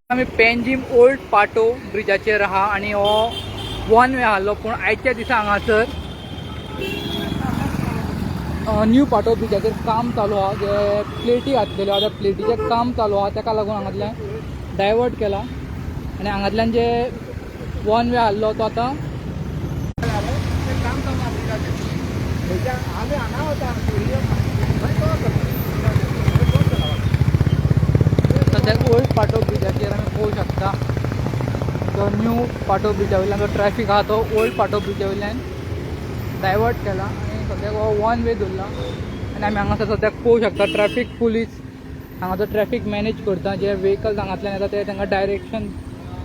आम्ही पेंजीम ओल्ड पाटो ब्रिजाचेर आहा आणि हो वन वे आहलो पूण आयच्या दिसा हांगासर न्यू पाटो ब्रिजाचेर काम चालू आहा जे प्लेटी घातलेल्यो आहा त्या प्लेटीचें काम चालू आहा ताका लागून हांगातल्यान डायवर्ट केला आणि हांगातल्यान जे वन वे आहलो तो आतां सद्याक ओल्ड पाटो ब्रिजाचेर आमी पळोवंक शकता तो न्यू पाटो ब्रिजा वयल्यान जो ट्रॅफिक आहा तो ओल्ड पाटो ब्रिजा वयल्यान डायवर्ट केला आनी सद्याक हो वन वे दवरला आनी आमी हांगासर सद्याक पळोवंक शकता ट्रॅफिक पुलीस हांगा जो ट्रॅफिक मॅनेज करता जे व्हेकल्स हांगातल्यान येता ते तांकां डायरेक्शन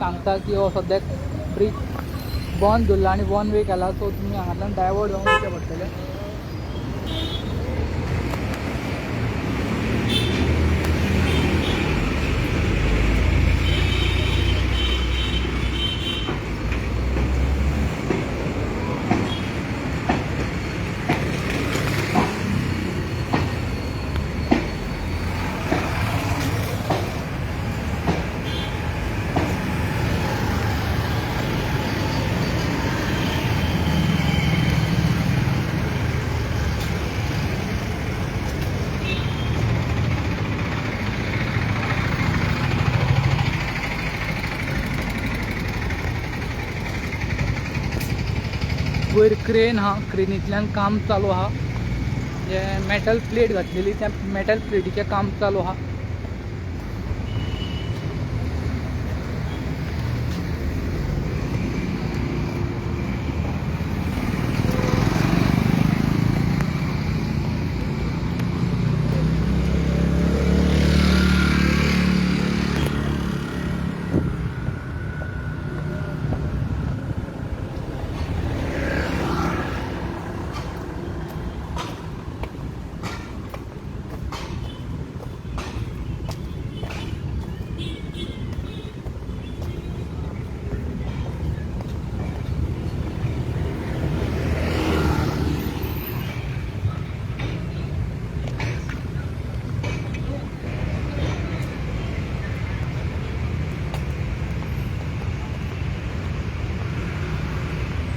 सांगता की हो सद्याक ब्रीज बंद दवरला आनी वन वे केला सो तुमी हांगातल्यान डायवर्ट जावन वयचें पडटलें. वयर क्रेन हा क्रेनींतल्यान काम चालू आहा जे मेटल प्लेट घातलेली त्या मेटल प्लेटीचें काम चालू आहा.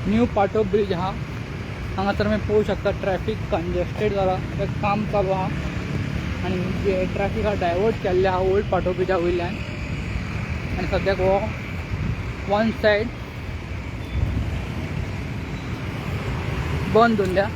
न्यू पाटो ब्रिज हा हांगासर आमी पळोवंक शकता ट्रॅफिक कंजेस्टेड जाला ते काम चालू आहा आनी जे ट्रॅफिक हा डायवर्ट केल्ले आहा ओल्ड पाटो ब्रिजा वयल्यान आनी सद्याक हो वन सायड बंद दवरल्या.